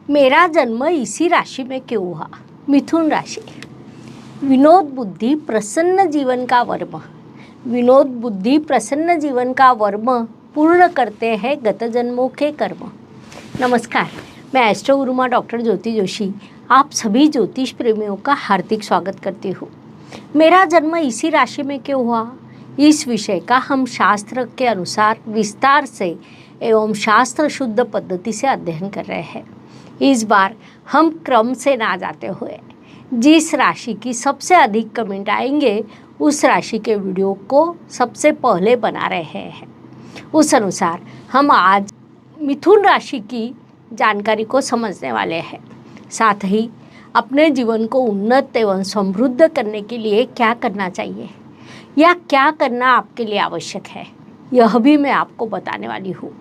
मेरा जन्म इसी राशि में क्यों हुआ? मिथुन राशि। विनोद बुद्धि प्रसन्न जीवन का वर्म। विनोद बुद्धि प्रसन्न जीवन का वर्म पूर्ण करते हैं गत जन्मों के कर्म। नमस्कार, मैं एस्ट्रो गुरुमा डॉक्टर ज्योति जोशी आप सभी ज्योतिष प्रेमियों का हार्दिक स्वागत करती हूँ। मेरा जन्म इसी राशि में क्यों हुआ, इस विषय का हम शास्त्र के अनुसार विस्तार से एवं शास्त्र शुद्ध पद्धति से अध्ययन कर रहे हैं। इस बार हम क्रम से ना जाते हुए जिस राशि की सबसे अधिक कमेंट आएंगे उस राशि के वीडियो को सबसे पहले बना रहे हैं। उस अनुसार हम आज मिथुन राशि की जानकारी को समझने वाले हैं। साथ ही अपने जीवन को उन्नत एवं समृद्ध करने के लिए क्या करना चाहिए या क्या करना आपके लिए आवश्यक है, यह भी मैं आपको बताने वाली हूँ।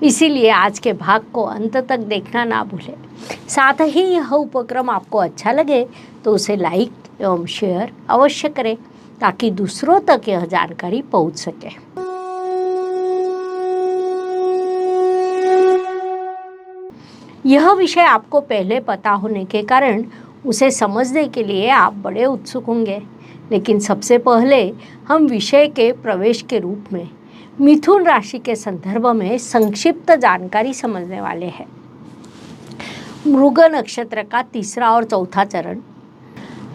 इसीलिए आज के भाग को अंत तक देखना ना भूलें। साथ ही यह उपक्रम आपको अच्छा लगे तो उसे लाइक एवं शेयर अवश्य करें ताकि दूसरों तक यह जानकारी पहुंच सके। यह विषय आपको पहले पता होने के कारण उसे समझने के लिए आप बड़े उत्सुक होंगे, लेकिन सबसे पहले हम विषय के प्रवेश के रूप में मिथुन राशि के संदर्भ में संक्षिप्त जानकारी समझने वाले हैं। मृग नक्षत्र का तीसरा और चौथा चरण,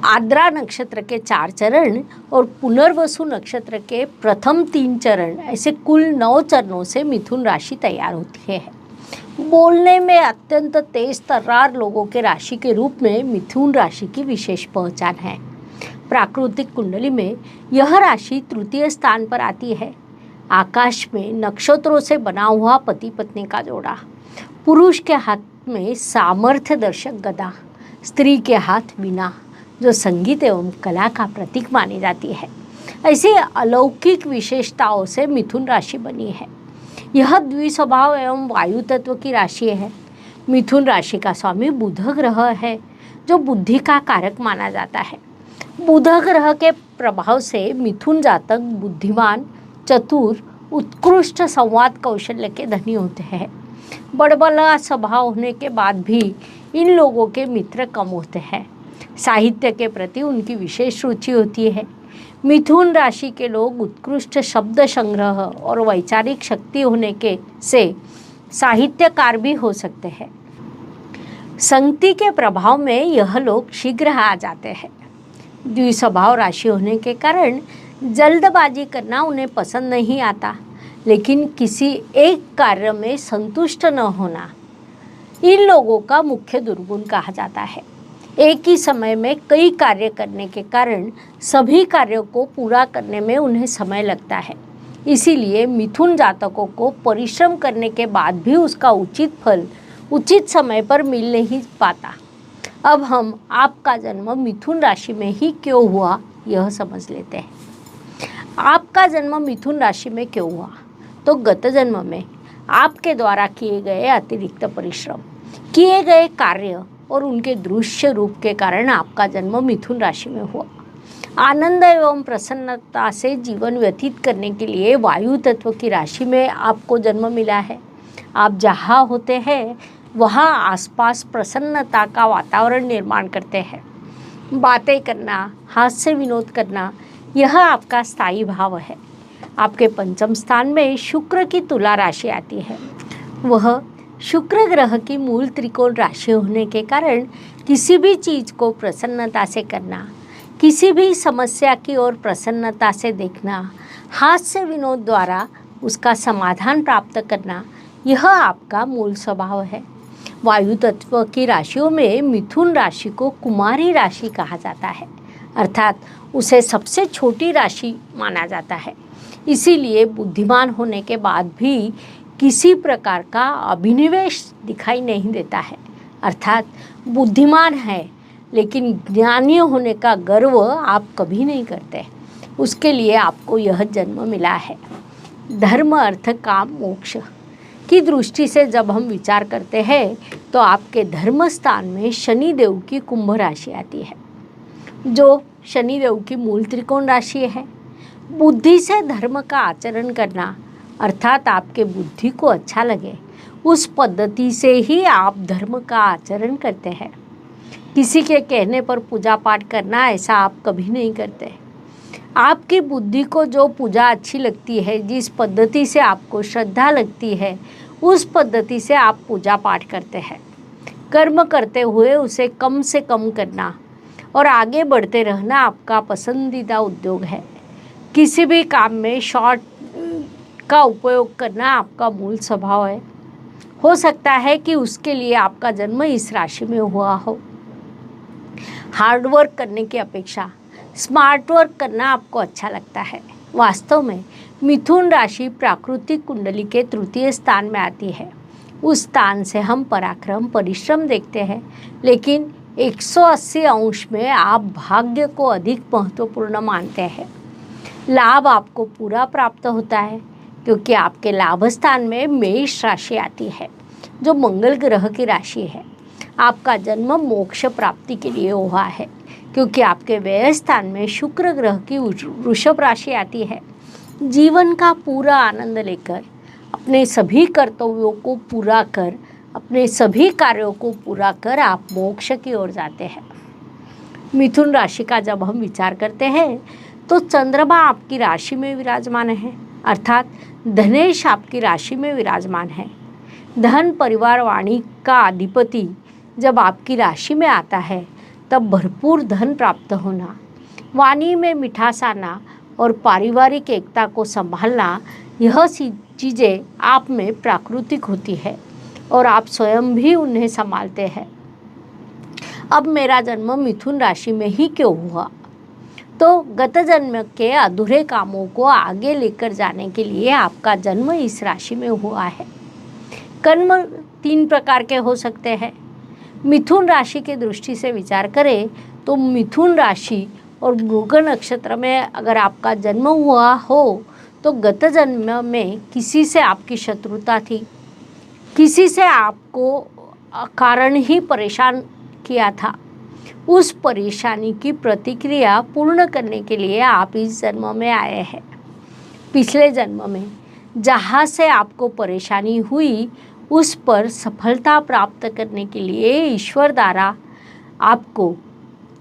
आद्रा नक्षत्र के 4 चरण और पुनर्वसु नक्षत्र के प्रथम 3 चरण, ऐसे कुल 9 चरणों से मिथुन राशि तैयार होती है। बोलने में अत्यंत तेज तर्रार लोगों के राशि के रूप में मिथुन राशि की विशेष पहचान है। प्राकृतिक कुंडली में यह राशि तृतीय स्थान पर आती है। आकाश में नक्षत्रों से बना हुआ पति पत्नी का जोड़ा, पुरुष के हाथ में सामर्थ्य दर्शक गदा, स्त्री के हाथ वीणा जो संगीत एवं कला का प्रतीक मानी जाती है, ऐसी अलौकिक विशेषताओं से मिथुन राशि बनी है। यह द्विस्वभाव एवं वायु तत्व की राशि है। मिथुन राशि का स्वामी बुध ग्रह है जो बुद्धि का कारक माना जाता है। बुध ग्रह के प्रभाव से मिथुन जातक बुद्धिमान, चतुर, उत्कृष्ट संवाद कौशल्य के धनी होते हैं। बड़बड़ा स्वभाव होने के बाद भी इन लोगों के मित्र कम होते हैं। साहित्य के प्रति उनकी विशेष रुचि होती है। मिथुन राशि के लोग उत्कृष्ट शब्द संग्रह और वैचारिक शक्ति होने के से साहित्यकार भी हो सकते हैं। संगति के प्रभाव में यह लोग शीघ्र आ जाते हैं। द्विस्वभाव राशि होने के कारण जल्दबाजी करना उन्हें पसंद नहीं आता, लेकिन किसी एक कार्य में संतुष्ट न होना इन लोगों का मुख्य दुर्गुण कहा जाता है। एक ही समय में कई कार्य करने के कारण सभी कार्यों को पूरा करने में उन्हें समय लगता है। इसीलिए मिथुन जातकों को परिश्रम करने के बाद भी उसका उचित फल उचित समय पर मिल नहीं पाता। अब हम आपका जन्म मिथुन राशि में ही क्यों हुआ यह समझ लेते हैं। आपका जन्म मिथुन राशि में क्यों हुआ? तो गत जन्म में आपके द्वारा किए गए अतिरिक्त परिश्रम, किए गए कार्य और उनके दृश्य रूप के कारण आपका जन्म मिथुन राशि में हुआ। आनंद एवं प्रसन्नता से जीवन व्यतीत करने के लिए वायु तत्व की राशि में आपको जन्म मिला है। आप जहाँ होते हैं वहाँ आसपास प्रसन्नता का वातावरण निर्माण करते हैं। बातें करना, हास्य विनोद करना, यह आपका स्थायी भाव है। आपके पंचम स्थान में शुक्र की तुला राशि आती है। वह शुक्र ग्रह की मूल त्रिकोण राशि होने के कारण किसी भी चीज़ को प्रसन्नता से करना, किसी भी समस्या की ओर प्रसन्नता से देखना, हास्य विनोद द्वारा उसका समाधान प्राप्त करना, यह आपका मूल स्वभाव है। वायु तत्व की राशियों में मिथुन राशि को कुमारी राशि कहा जाता है, अर्थात उसे सबसे छोटी राशि माना जाता है। इसीलिए बुद्धिमान होने के बाद भी किसी प्रकार का अभिनिवेश दिखाई नहीं देता है, अर्थात बुद्धिमान है लेकिन ज्ञानी होने का गर्व आप कभी नहीं करते। उसके लिए आपको यह जन्म मिला है। धर्म, अर्थ, काम, मोक्ष की दृष्टि से जब हम विचार करते हैं तो आपके धर्म स्थान में शनिदेव की कुंभ राशि आती है जो शनिदेव की मूल त्रिकोण राशि है। बुद्धि से धर्म का आचरण करना, अर्थात आपके बुद्धि को अच्छा लगे उस पद्धति से ही आप धर्म का आचरण करते हैं। किसी के कहने पर पूजा पाठ करना, ऐसा आप कभी नहीं करते। आपकी बुद्धि को जो पूजा अच्छी लगती है, जिस पद्धति से आपको श्रद्धा लगती है, उस पद्धति से आप पूजा पाठ करते हैं। कर्म करते हुए उसे कम से कम करना और आगे बढ़ते रहना आपका पसंदीदा उद्योग है। किसी भी काम में शॉर्ट का उपयोग करना आपका मूल स्वभाव है। हो सकता है कि उसके लिए आपका जन्म इस राशि में हुआ हो। हार्ड वर्क करने की अपेक्षा स्मार्ट वर्क करना आपको अच्छा लगता है। वास्तव में मिथुन राशि प्राकृतिक कुंडली के तृतीय स्थान में आती है। उस स्थान से हम पराक्रम, परिश्रम देखते हैं, लेकिन 180 अंश में आप भाग्य को अधिक महत्वपूर्ण मानते हैं। लाभ आपको पूरा प्राप्त होता है क्योंकि आपके लाभ स्थान में मेष राशि आती है, जो मंगल ग्रह की राशि है। आपका जन्म मोक्ष प्राप्ति के लिए हुआ है क्योंकि आपके व्यय स्थान में शुक्र ग्रह की वृषभ राशि आती है। जीवन का पूरा आनंद लेकर, अपने सभी कर्तव्यों को पूरा कर, अपने सभी कार्यों को पूरा कर आप मोक्ष की ओर जाते हैं। मिथुन राशि का जब हम विचार करते हैं तो चंद्रमा आपकी राशि में विराजमान है, अर्थात धनेश आपकी राशि में विराजमान है। धन, परिवार, वाणी का अधिपति जब आपकी राशि में आता है तब भरपूर धन प्राप्त होना, वाणी में मिठास आना और पारिवारिक एकता को संभालना, यह चीज़ें आप में प्राकृतिक होती है और आप स्वयं भी उन्हें संभालते हैं। अब मेरा जन्म मिथुन राशि में ही क्यों हुआ? तो गत जन्म के अधूरे कामों को आगे लेकर जाने के लिए आपका जन्म इस राशि में हुआ है। कर्म 3 प्रकार के हो सकते हैं। मिथुन राशि के दृष्टि से विचार करें तो मिथुन राशि और मृग नक्षत्र में अगर आपका जन्म हुआ हो तो गत जन्म में किसी से आपकी शत्रुता थी, किसी से आपको कारण ही परेशान किया था। उस परेशानी की प्रतिक्रिया पूर्ण करने के लिए आप इस जन्म में आए हैं। पिछले जन्म में जहाँ से आपको परेशानी हुई उस पर सफलता प्राप्त करने के लिए ईश्वर द्वारा आपको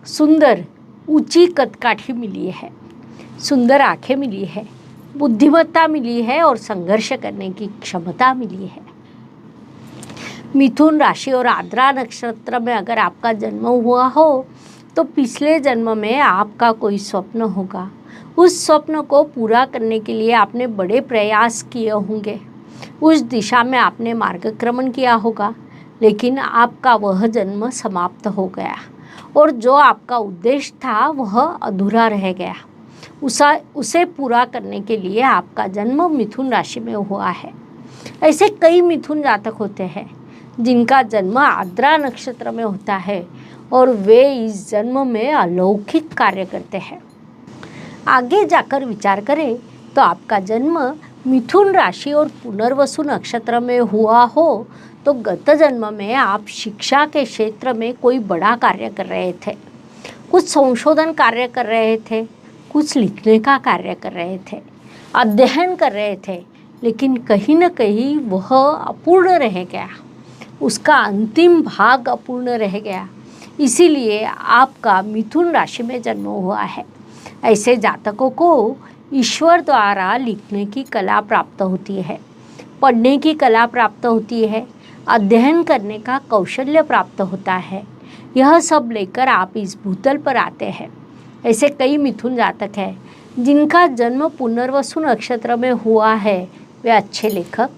सुंदर ऊंची कदकाठी मिली है, सुंदर आंखें मिली है, बुद्धिमत्ता मिली है और संघर्ष करने की क्षमता मिली है। मिथुन राशि और आद्रा नक्षत्र में अगर आपका जन्म हुआ हो तो पिछले जन्म में आपका कोई स्वप्न होगा। उस स्वप्न को पूरा करने के लिए आपने बड़े प्रयास किए होंगे, उस दिशा में आपने मार्गक्रमण किया होगा, लेकिन आपका वह जन्म समाप्त हो गया और जो आपका उद्देश्य था वह अधूरा रह गया। उसे पूरा करने के लिए आपका जन्म मिथुन राशि में हुआ है। ऐसे कई मिथुन जातक होते हैं जिनका जन्म आद्रा नक्षत्र में होता है और वे इस जन्म में अलौकिक कार्य करते हैं। आगे जाकर विचार करें तो आपका जन्म मिथुन राशि और पुनर्वसु नक्षत्र में हुआ हो तो गत जन्म में आप शिक्षा के क्षेत्र में कोई बड़ा कार्य कर रहे थे, कुछ संशोधन कार्य कर रहे थे, कुछ लिखने का कार्य कर रहे थे, अध्ययन कर रहे थे, लेकिन कहीं न कहीं वह अपूर्ण रह गया, उसका अंतिम भाग अपूर्ण रह गया। इसीलिए आपका मिथुन राशि में जन्म हुआ है। ऐसे जातकों को ईश्वर द्वारा लिखने की कला प्राप्त होती है, पढ़ने की कला प्राप्त होती है, अध्ययन करने का कौशल्य प्राप्त होता है। यह सब लेकर आप इस भूतल पर आते हैं। ऐसे कई मिथुन जातक हैं जिनका जन्म पुनर्वसु नक्षत्र में हुआ है। वे अच्छे लेखक,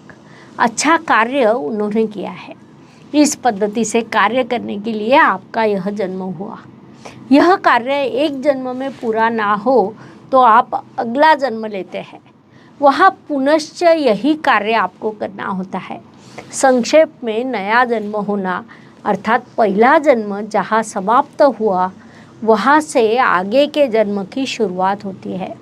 अच्छा कार्य उन्होंने किया है। इस पद्धति से कार्य करने के लिए आपका यह जन्म हुआ। यह कार्य एक जन्म में पूरा ना हो तो आप अगला जन्म लेते हैं, वहाँ पुनश्च यही कार्य आपको करना होता है। संक्षेप में नया जन्म होना अर्थात पहला जन्म जहाँ समाप्त हुआ वहाँ से आगे के जन्म की शुरुआत होती है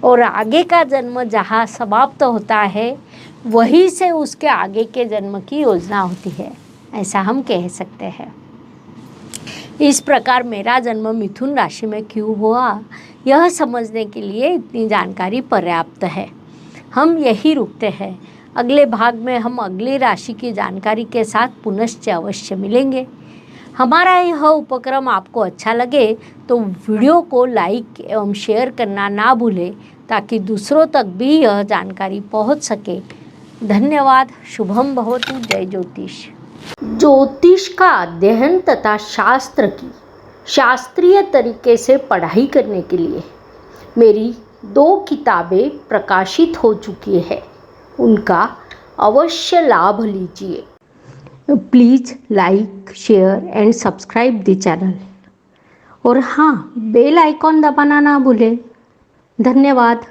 और आगे का जन्म जहाँ समाप्त होता है वहीं से उसके आगे के जन्म की योजना होती है, ऐसा हम कह सकते हैं। इस प्रकार मेरा जन्म मिथुन राशि में क्यों हुआ, यह समझने के लिए इतनी जानकारी पर्याप्त है। हम यही रुकते हैं। अगले भाग में हम अगली राशि की जानकारी के साथ पुनश्च अवश्य मिलेंगे। हमारा यह उपक्रम आपको अच्छा लगे तो वीडियो को लाइक एवं शेयर करना ना भूलें ताकि दूसरों तक भी यह जानकारी पहुंच सके। धन्यवाद। शुभम भवतु। जय ज्योतिष। ज्योतिष का अध्ययन तथा शास्त्र की शास्त्रीय तरीके से पढ़ाई करने के लिए मेरी 2 किताबें प्रकाशित हो चुकी है, उनका अवश्य लाभ लीजिए। Please like share and subscribe the channel और हाँ, बेल आइकॉन दबाना ना भूलें। धन्यवाद।